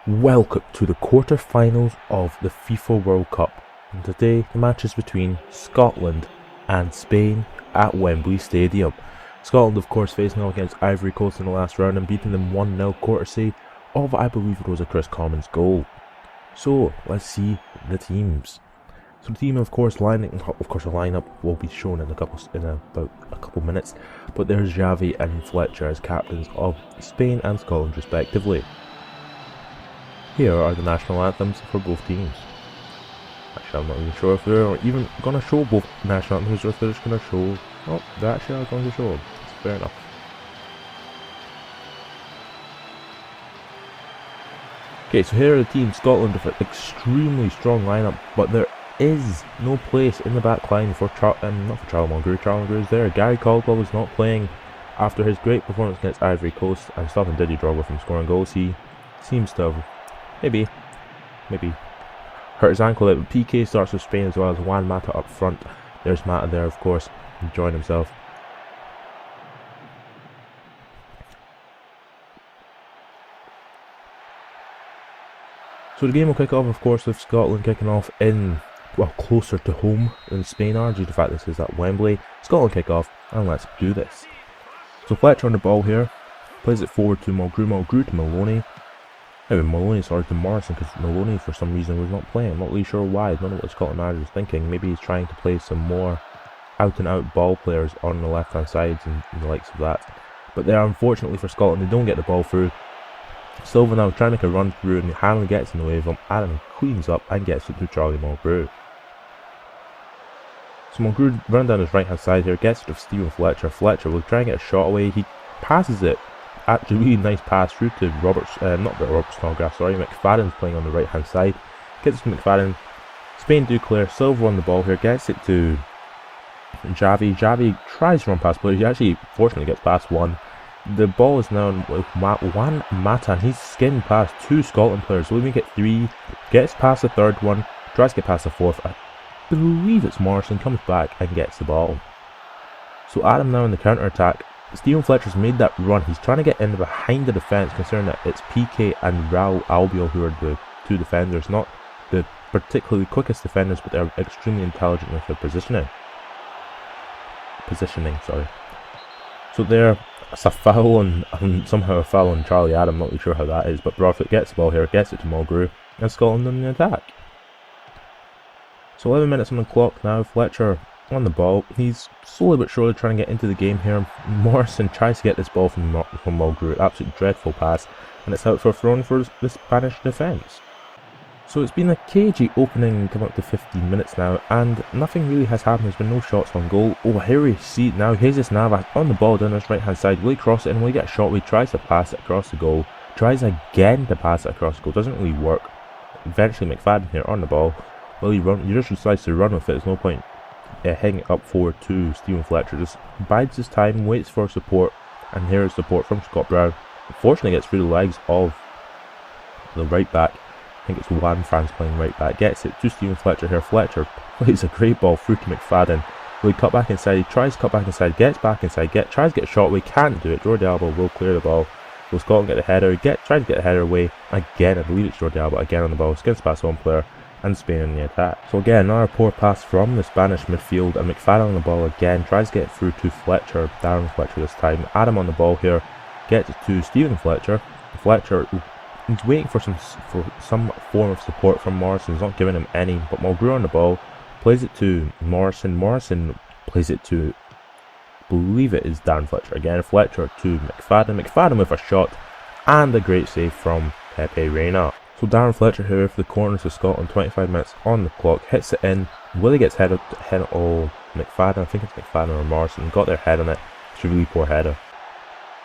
Welcome to the quarter-finals of the FIFA World Cup, and today the match is between Scotland and Spain at Wembley Stadium. Scotland, of course, facing off against Ivory Coast in the last round and beating them 1-0 courtesy of, I believe it was a Chris Commons goal. So let's see the teams. So the team, of course, a lineup will be shown in about a couple minutes, but there's Xavi and Fletcher as captains of Spain and Scotland respectively. Here are the national anthems for both teams. Actually, I'm not even sure if they're even going to show both national anthems or if they're just going to show... Oh, they actually are going to show them. It's fair enough. Okay, so here are the teams. Scotland with an extremely strong lineup, but there is no place in the back line for Charlie Mulgrew. Charlie Mulgrew is there. Gary Caldwell was not playing after his great performance against Ivory Coast and stopping Didier Drogba from scoring goals. He seems to have maybe hurt his ankle. But PK starts with Spain as well as Juan Mata up front. There's Mata there, of course, enjoying himself. So the game will kick off, of course, with Scotland kicking off in, well, closer to home than Spain are, due to the fact this is at Wembley. Scotland kick off, and let's do this. So Fletcher on the ball here, plays it forward to Mulgrew, Mulgrew to Maloney. Maloney started to Morrison because Maloney for some reason was not playing. I'm not really sure why. I don't know what the Scotland manager is thinking. Maybe he's trying to play some more out and out ball players on the left hand sides and the likes of that. But there, unfortunately for Scotland, they don't get the ball through. Silva now trying to make a run through and Hanley gets in the way of him. Adam cleans up and gets it to Charlie Mulgrew. So Mulgrew run down his right hand side here, gets it to Stephen Fletcher. Fletcher will try and get a shot away. He passes it. Actually, really nice pass through to McFadden's playing on the right hand side. Gets it to McFadden. Spain do clear. Silva on the ball here, gets it to Xavi. Xavi tries to run past, but he actually fortunately gets past one. The ball is now with Juan Mata, and he's skinned past two Scotland players. So we get three, gets past the third one, tries to get past the fourth. I believe it's Morrison, comes back and gets the ball. So Adam now in the counter attack. Stephen Fletcher's made that run. He's trying to get in behind the defence, considering that it's PK and Raul Albiol who are the two defenders. Not the particularly quickest defenders, but they're extremely intelligent with their positioning. So there, it's a foul and somehow a foul on Charlie Adam. Not really sure how that is, but Broadfoot gets the ball here, gets it to Mulgrew, and Scotland on the attack. So 11 minutes on the clock now. Fletcher on the ball. He's slowly but surely trying to get into the game here. Morrison tries to get this ball from Mulgrew. Absolutely dreadful pass, and it's out for a throw for the Spanish defence. So it's been a cagey opening coming up to 15 minutes now, and nothing really has happened. There's been no shots on goal. Oh, here we see now Jesus Navas on the ball down his right hand side. Will he cross it and will he get a shot? He tries to pass it across the goal. Tries again to pass it across the goal. Doesn't really work. Eventually McFadden here on the ball. Will he run? He just decides to run with it. There's no point hitting it up forward to Stephen Fletcher. Just bides his time, waits for support, and here is support from Scott Brown. Unfortunately gets through the legs of the right back. I think it's Juan Franz playing right back. Gets it to Stephen Fletcher here. Fletcher plays a great ball through to McFadden. Will he cut back inside? He tries to cut back inside, gets back inside, tries to get a shot away, can't do it. Jordi Alba will clear the ball. Will Scotland get the header? Tries to get the header away. Again, I believe it's Jordi Alba again on the ball. Skins past one player. And Spain in the attack. So again, another poor pass from the Spanish midfield, and McFadden on the ball again, tries to get through to Fletcher, Darren Fletcher this time. Adam on the ball here, gets it to Stephen Fletcher. Fletcher is waiting for some form of support from Morrison. He's not giving him any, but Mulgrew on the ball, plays it to Morrison. Morrison plays it to, I believe it is Darren Fletcher again. Fletcher to McFadden. McFadden with a shot, and a great save from Pepe Reina. So Darren Fletcher here for the corners of Scotland, 25 minutes on the clock, hits it in. Willie gets headed, McFadden, I think it's McFadden or Morrison, got their head on it. It's a really poor header.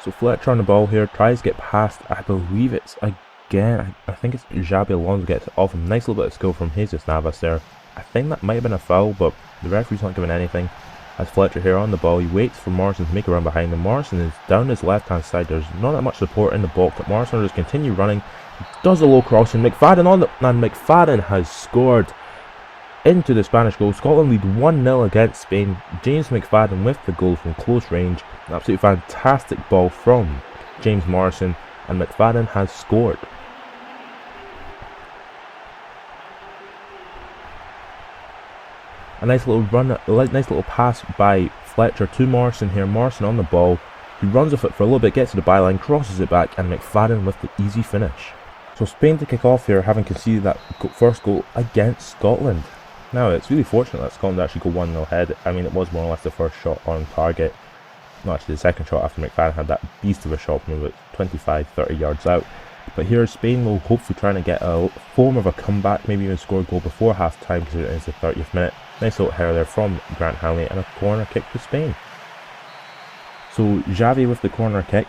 So Fletcher on the ball here, tries to get past, I believe it's again, I think it's Xabi Alonso, gets it off him. Nice little bit of skill from Jesus Navas there. I think that might have been a foul, but the referee's not giving anything. As Fletcher here on the ball, he waits for Morrison to make a run behind him. Morrison is down his left hand side. There's not that much support in the box, but Morrison will just continue running. Does a low cross, and McFadden and McFadden has scored into the Spanish goal. Scotland lead 1-0 against Spain. James McFadden with the goal from close range. An absolutely fantastic ball from James Morrison, and McFadden has scored. A nice little run, a nice little pass by Fletcher to Morrison here. Morrison on the ball. He runs off it for a little bit, gets to the byline, crosses it back, and McFadden with the easy finish. So Spain to kick off here, having conceded that first goal against Scotland. Now, it's really fortunate that Scotland actually go 1-0 ahead. I mean, it was more or less the first shot on target. Not actually the second shot after McFadden had that beast of a shot from about 25-30 yards out. But here Spain will hopefully try to get a form of a comeback, maybe even score a goal before half time because it is the 30th minute. Nice little header there from Grant Hanley and a corner kick to Spain. So Xavi with the corner kick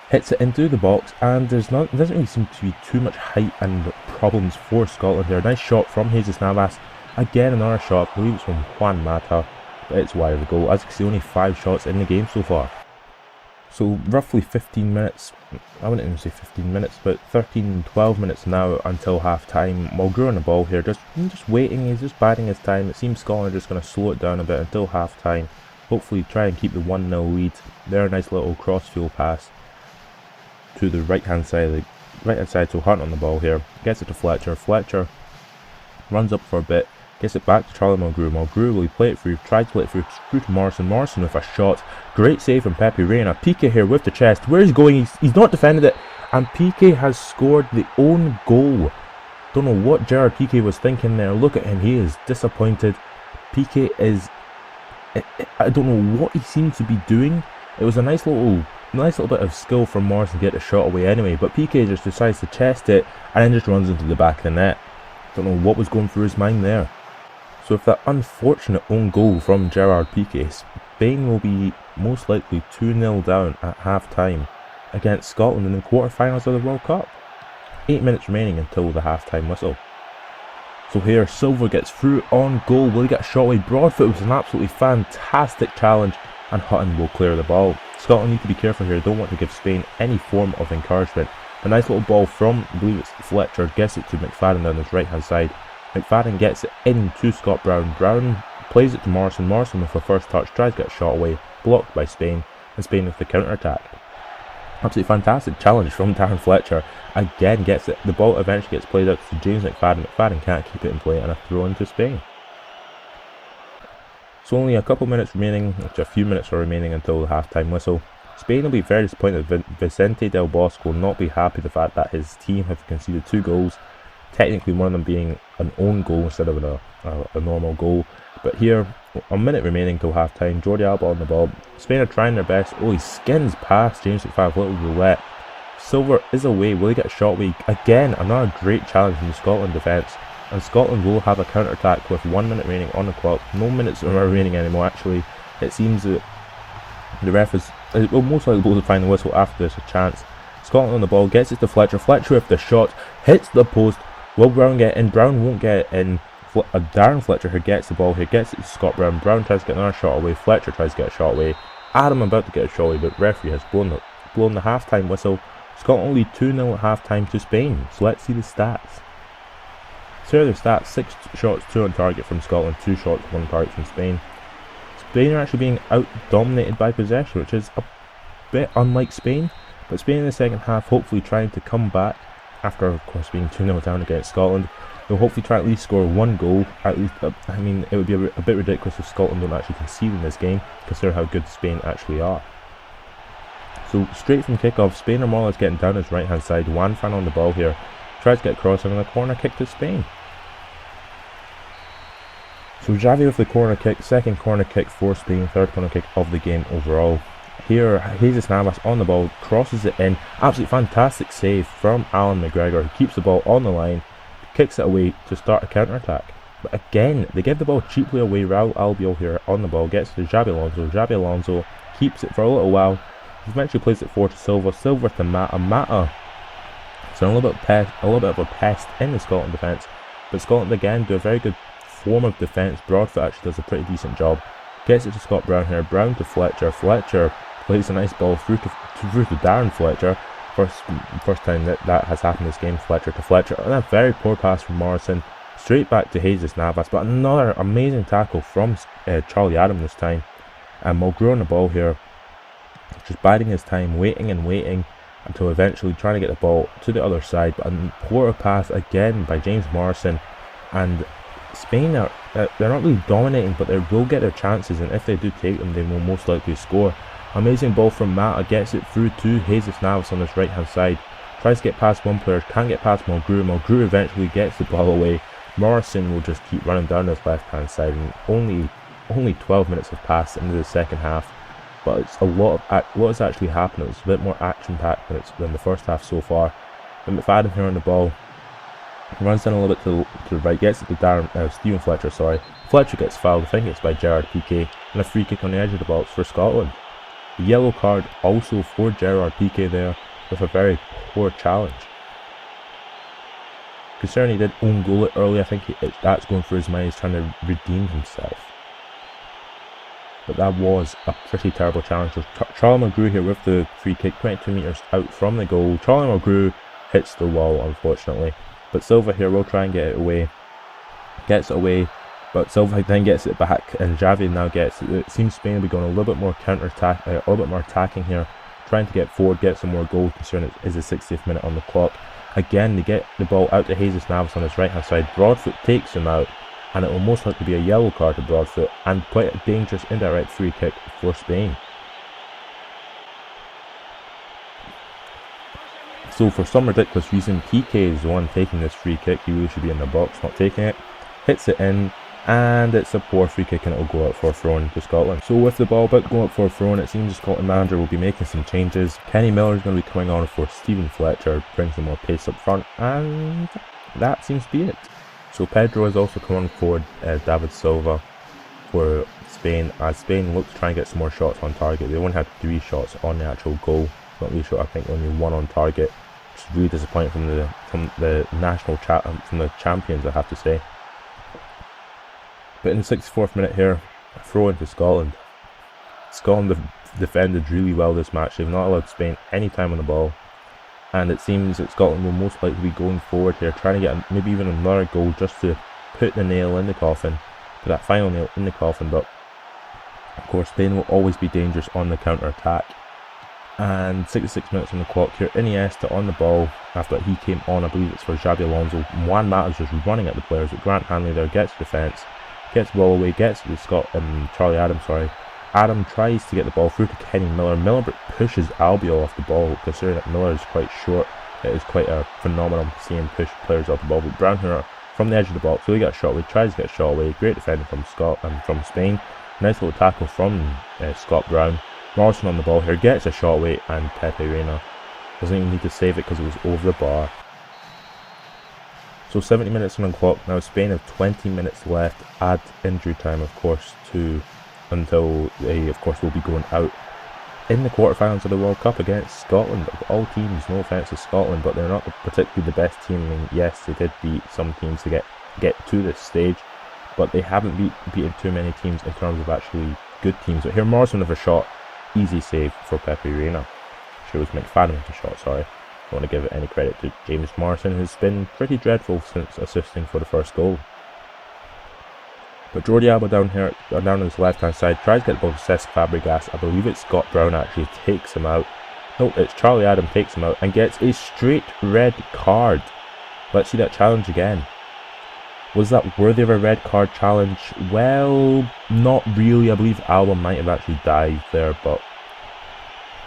hits it into the box, and there doesn't really seem to be too much height and problems for Scotland there. Nice shot from Jesus Navas. Again another shot, I believe it's from Juan Mata, but it's wide of the goal. As you can see, only 5 shots in the game so far. So roughly 15 minutes, I wouldn't even say 15 minutes, but 13-12 minutes now until half time. Mulgrew on the ball here, just waiting, he's just biding his time. It seems Scotland are just going to slow it down a bit until half time. Hopefully try and keep the 1-0 lead. There, a nice little cross-field pass to the right hand side, so Hunt on the ball here, gets it to Fletcher. Fletcher runs up for a bit, gets it back to Charlie Mulgrew. Mulgrew, will he play it through? Tries to play it through to Morrison. Morrison with a shot. Great save from Pepe Reina. Piqué here with the chest. Where is he going? He's not defended it. And Piqué has scored the own goal. Don't know what Gerard Piqué was thinking there. Look at him. He is disappointed. Piqué is... I don't know what he seems to be doing. It was a nice little bit of skill from Morrison to get the shot away anyway. But Piqué just decides to chest it and then just runs into the back of the net. Don't know what was going through his mind there. So with that unfortunate own goal from Gerard Piqué, Spain will be most likely 2-0 down at half time against Scotland in the quarterfinals of the World Cup. 8 minutes remaining until the half time whistle. So here Silva gets through on goal. Will he get a shot away? Broadfoot was an absolutely fantastic challenge, and Hutton will clear the ball. Scotland need to be careful here. Don't want to give Spain any form of encouragement. A nice little ball from, I believe it's Fletcher, gets it to McFadden down his right hand side. McFadden gets it into Scott Brown. Brown plays it to Morrison. Morrison with a first touch, tries to get a shot away, blocked by Spain, and Spain with the counter-attack. Absolutely fantastic challenge from Darren Fletcher. Again gets it. The ball eventually gets played out to James McFadden. McFadden can't keep it in play, and a throw into Spain. So only a couple minutes remaining, a few minutes are remaining until the half-time whistle. Spain will be very disappointed. Vicente Del Bosque will not be happy with the fact that his team have conceded 2 goals. Technically one of them being an own goal instead of a normal goal. But here, a minute remaining till half time, Jordi Alba on the ball. Spain are trying their best. Oh, he skins past James McFadden, little roulette. Silver is away. Will he get a shot away? Again, another great challenge from the Scotland defence. And Scotland will have a counter-attack with 1 minute remaining on the clock. No minutes are remaining anymore, actually. It seems that the ref will most likely go to find the whistle after there's a chance. Scotland on the ball, gets it to Fletcher. Fletcher with the shot, hits the post. Will Brown get in? Brown won't get it in. Darren Fletcher who gets the ball here, gets it to Scott Brown. Brown tries to get another shot away. Fletcher tries to get a shot away. Adam about to get a shot away, but referee has blown the half-time whistle. Scotland only 2-0 at half-time to Spain. So let's see the stats. So here are the stats. 6 shots, 2 on target from Scotland, 2 shots, 1 target from Spain. Spain are actually being out-dominated by possession, which is a bit unlike Spain. But Spain in the second half hopefully trying to come back after, of course, being 2-0 down against Scotland. They'll hopefully try at least score 1 goal. At least, I mean, it would be a bit ridiculous if Scotland don't actually concede in this game, consider how good Spain actually are. So straight from kickoff, Spain are more or less getting down his right hand side. Juan Fan on the ball here, tries to get across and a corner kick to Spain. So Xavi with the corner kick, second corner kick for Spain, third corner kick of the game overall. Here, Jesus Navas on the ball, crosses it in. Absolutely fantastic save from Alan McGregor, who keeps the ball on the line, kicks it away to start a counter-attack. But again, they give the ball cheaply away. Raul Albiol here on the ball, gets to Xabi Alonso. Xabi Alonso keeps it for a little while, eventually plays it forward to Silva. Silva to Mata. Mata, so a little bit of a pest in the Scotland defence. But Scotland again do a very good form of defence. Broadfoot actually does a pretty decent job. Gets it to Scott Brown here. Brown to Fletcher. Fletcher plays a nice ball through to Darren Fletcher. First time that has happened this game. Fletcher to Fletcher. And a very poor pass from Morrison. Straight back to Jesus Navas. But another amazing tackle from Charlie Adam this time. And Mulgrew on the ball here, just biding his time, waiting and waiting until eventually trying to get the ball to the other side. But a poor pass again by James Morrison. And Spain are they're not really dominating, but they will get their chances, and if they do take them, they will most likely score. Amazing ball from Mata, gets it through to Jesus Navas on his right hand side. Tries to get past one player, can't get past Mulgrew. Mulgrew eventually gets the ball away. Morrison will just keep running down his left hand side, and only 12 minutes have passed into the second half. But it's a lot of what has actually happened. It's a bit more action packed than the first half so far. But McFadden here on the ball. He runs down a little bit to the right, gets it to Stephen Fletcher, sorry. Fletcher gets fouled, I think it's by Gerard Piqué, and a free kick on the edge of the box for Scotland. The yellow card also for Gerard Piqué there, with a very poor challenge. Considering he did own goal it early, I think that's going through his mind. He's trying to redeem himself. But that was a pretty terrible challenge. So Charlie Mulgrew here with the free kick, 22 metres out from the goal. Charlie Mulgrew hits the wall, unfortunately. But Silva here will try and get it away. Gets it away, but Silva then gets it back, and Javi now gets it. It seems Spain will be going a little bit more counter-attack, a little bit more attacking here. Trying to get forward, get some more goals, considering it is the 60th minute on the clock. Again, they get the ball out to Jesus Navas on his right hand side. Broadfoot takes him out, and it will most likely be a yellow card to Broadfoot, and quite a dangerous indirect free kick for Spain. So for some ridiculous reason, Piqué is the one taking this free kick. He really should be in the box, not taking it. Hits it in, and it's a poor free kick, and it will go out for a throw-in to Scotland. So with the ball about going up for a throw-in, it seems the Scotland manager will be making some changes. Kenny Miller is going to be coming on for Stephen Fletcher, bring some more pace up front, and that seems to be it. So Pedro is also coming for David Silva for Spain, as Spain looks to try and get some more shots on target. They only had 3 shots on the actual goal. Not really sure, I think only 1 on target, which is really disappointing from the national from the champions, I have to say. But in the 64th minute here, a throw into Scotland. Scotland have defended really well this match. They've not allowed Spain any time on the ball, and it seems that Scotland will most likely be going forward here, trying to get maybe even another goal just to put the nail in the coffin, put that final nail in the coffin. But of course, Spain will always be dangerous on the counter-attack. And 66 minutes on the clock here. Iniesta on the ball after he came on. I believe it's for Xabi Alonso. Juan Mata's just running at the players, but Grant Hanley there gets defence, gets the ball away, gets to Charlie Adam, sorry. Adam tries to get the ball through to Kenny Miller. Miller pushes Albiol off the ball, considering that Miller is quite short. It is quite a phenomenon to see him push players off the ball. But Brown here from the edge of the box, so he got a shot away, tries to get a shot away. Great defending from from Spain. Nice little tackle from Scott Brown. Morrison on the ball here, gets a shot away, and Pepe Reina doesn't even need to save it because it was over the bar. So 70 minutes on the clock. Now Spain have 20 minutes left. Add injury time, of course, until they, of course, will be going out in the quarterfinals of the World Cup against Scotland. Of all teams, no offence to Scotland, but they're not particularly the best team. I mean, yes, they did beat some teams to get to this stage, but they haven't beaten too many teams in terms of actually good teams. But here, Morrison with a shot. Easy save for Pepe Reina. Sure, it was McFadden with the shot, sorry. Don't want to give any credit to James Morrison, who's been pretty dreadful since assisting for the first goal. But Jordi Alba down on his left hand side, tries to get the ball to Cesc Fabregas. I believe it's Scott Brown actually takes him out. No, it's Charlie Adam takes him out and gets a straight red card. Let's see that challenge again. Was that worthy of a red card challenge? Well, not really. I believe Alba might have actually dived there, but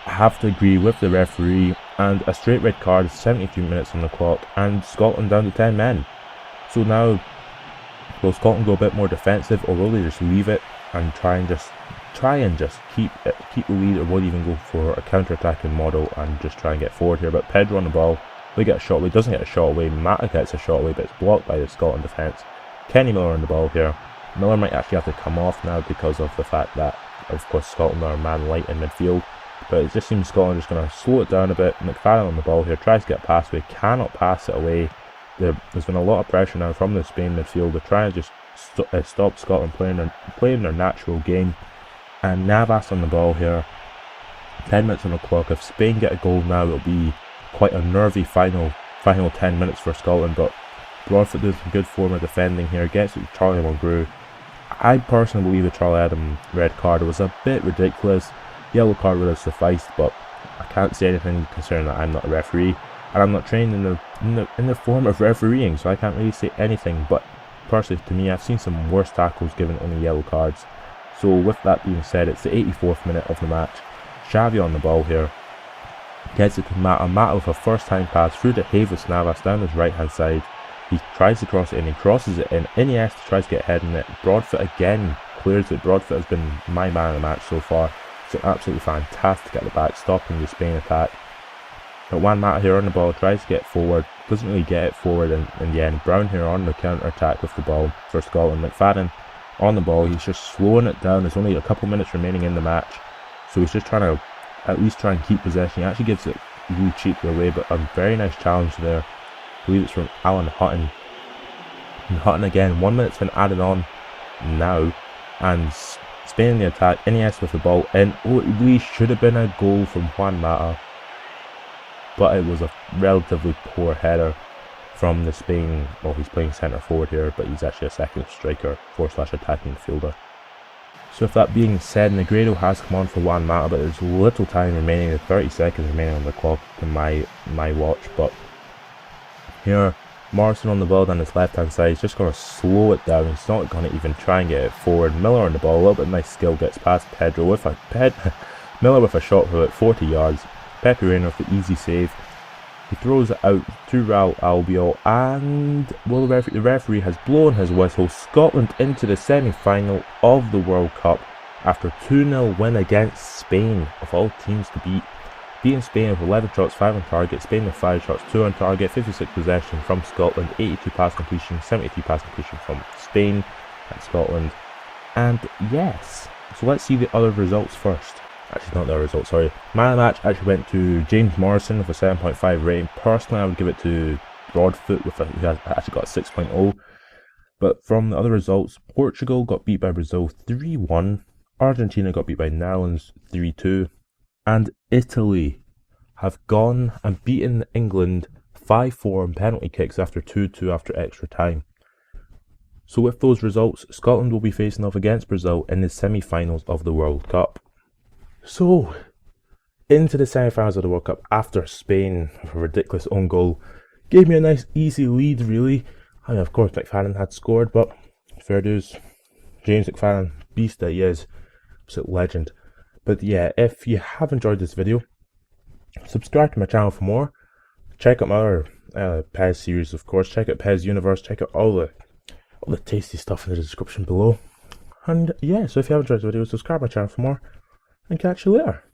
I have to agree with the referee. And a straight red card, 73 minutes on the clock, and Scotland down to 10 men. So now, will Scotland go a bit more defensive, or will they just leave it and try and just keep the lead, or will they even go for a counter-attacking model and just try and get forward here? But Pedro on the ball. They get a shot away, doesn't get a shot away. Mata gets a shot away, but it's blocked by the Scotland defence. Kenny Miller on the ball here. Miller might actually have to come off now because of the fact that, of course, Scotland are man light in midfield. But it just seems Scotland is going to slow it down a bit. McFadden on the ball here, tries to get a pass away, cannot pass it away. There's been a lot of pressure now from the Spain midfield. They're trying to just stop Scotland playing their natural game. And Navas on the ball here. 10 minutes on the clock. If Spain get a goal now, it'll be quite a nervy final 10 minutes for Scotland, but Broadfoot does some good form of defending here, gets it to Charlie Mulgrew. I personally believe the Charlie Adam red card was a bit ridiculous. Yellow card would have sufficed, but I can't say anything concerning that I'm not a referee, and I'm not trained in the form of refereeing, so I can't really say anything. But personally to me, I've seen some worse tackles given only yellow cards. So with that being said, it's the 84th minute of the match. Xavi on the ball here. Gets it to Mata. Mata with a first time pass through to Havis Navas down his right hand side. He tries to cross it in, he crosses it in. Iniesta tries to get ahead in it. Broadfoot again clears it. Broadfoot has been my man of the match so far. It's absolutely fantastic at the back, stopping the Spain attack. But Juan Mata here on the ball, tries to get forward, doesn't really get it forward in the end. Brown here on the counter attack with the ball for Scotland. McFadden on the ball, he's just slowing it down. There's only a couple minutes remaining in the match, so he's just trying to at least try and keep possession. He actually gives it really cheaply away, but a very nice challenge there. I believe it's from Alan Hutton. And Hutton again, 1 minute's been added on now, and Spain in the attack. Iniesta with the ball in. Oh, it really should have been a goal from Juan Mata, but it was a relatively poor header from the Spain. Well, he's playing centre forward here, but he's actually a second striker / attacking midfielder. So with that being said, Negredo has come on for Juan Mata, but there's little time remaining. There's 30 seconds remaining on the clock to my watch. But here, Morrison on the ball down his left hand side. He's just going to slow it down. He's not going to even try and get it forward. Miller on the ball, a little bit nice skill, gets past Pedro with a Miller with a shot for about 40 yards. Pepe Reina with the easy save. He throws it out to Raul Albiol, and well, the referee has blown his whistle. Scotland into the semi-final of the World Cup after 2-0 win against Spain, of all teams to beat. Beating Spain with 11 shots, 5 on target. Spain with 5 shots, 2 on target. 56 possession from Scotland, 82 pass completion, 73 pass completion from Spain and Scotland. And yes, so let's see the other results first. Actually, not the results, sorry. Man of the match actually went to James Morrison with a 7.5 rating. Personally, I would give it to Broadfoot, who has actually got a 6.0. But from the other results, Portugal got beat by Brazil 3-1. Argentina got beat by Netherlands 3-2. And Italy have gone and beaten England 5-4 on penalty kicks after 2-2 after extra time. So with those results, Scotland will be facing off against Brazil in the semi-finals of the World Cup. So, into the semi-finals of the World Cup after Spain with a ridiculous own goal. Gave me a nice easy lead really. I mean, of course McFadden had scored, but fair dues. James McFadden, beast that he is, absolute legend. But yeah, if you have enjoyed this video, subscribe to my channel for more. Check out my other PES series, of course. Check out PES Universe. Check out all the tasty stuff in the description below. And yeah, so if you have enjoyed the video, subscribe to my channel for more. And catch you later.